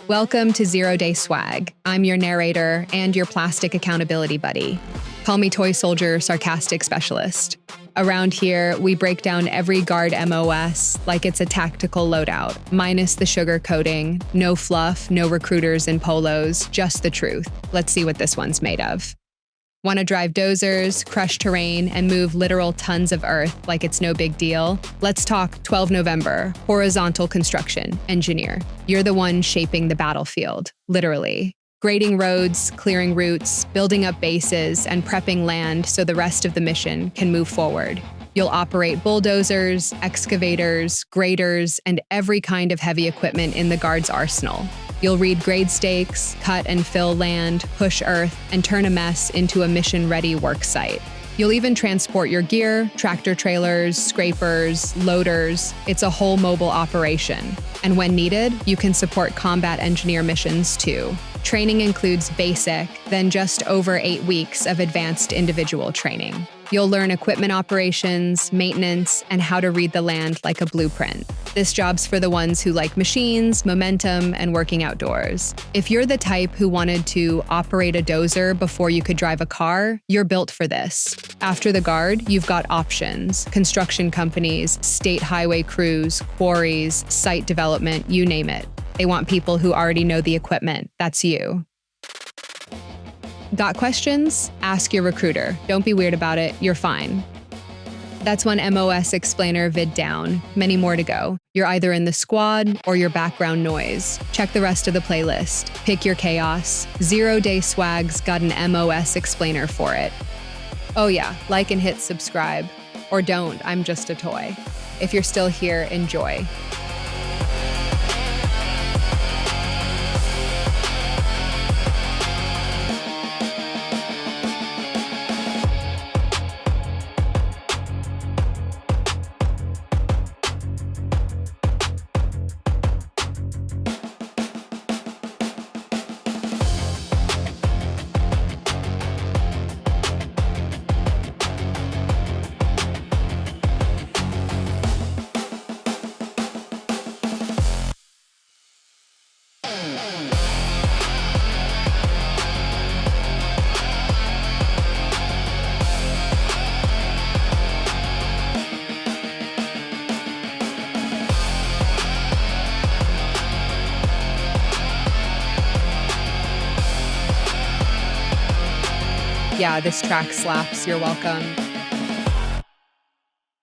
Welcome to Zero Day Swag. I'm your narrator and your plastic accountability buddy. Call me Toy Soldier Sarcastic Specialist. Around here, we break down every guard MOS like it's a tactical loadout, minus the sugar coating, no fluff, no recruiters in polos, just the truth. Let's see what this one's made of. Want to drive dozers, crush terrain, and move literal tons of earth like it's no big deal? Let's talk 12 November, horizontal construction engineer. You're the one shaping the battlefield, literally. Grading roads, clearing routes, building up bases, and prepping land so the rest of the mission can move forward. You'll operate bulldozers, excavators, graders, and every kind of heavy equipment in the Guard's arsenal. You'll read grade stakes, cut and fill land, push earth, and turn a mess into a mission-ready work site. You'll even transport your gear, tractor trailers, scrapers, loaders. It's a whole mobile operation. And when needed, you can support combat engineer missions too. Training includes basic, then just over 8 weeks of advanced individual training. You'll learn equipment operations, maintenance, and how to read the land like a blueprint. This job's for the ones who like machines, momentum, and working outdoors. If you're the type who wanted to operate a dozer before you could drive a car, you're built for this. After the Guard, you've got options: construction companies, state highway crews, quarries, site development, you name it. They want people who already know the equipment. That's you. Got questions? Ask your recruiter. Don't be weird about it. You're fine. That's one MOS explainer vid down. Many more to go. You're either in the squad or your background noise. Check the rest of the playlist. Pick your chaos. 0 Day Swag's got an MOS explainer for it. Oh yeah, like and hit subscribe. Or don't, I'm just a toy. If you're still here, enjoy. Yeah, this track slaps. You're welcome.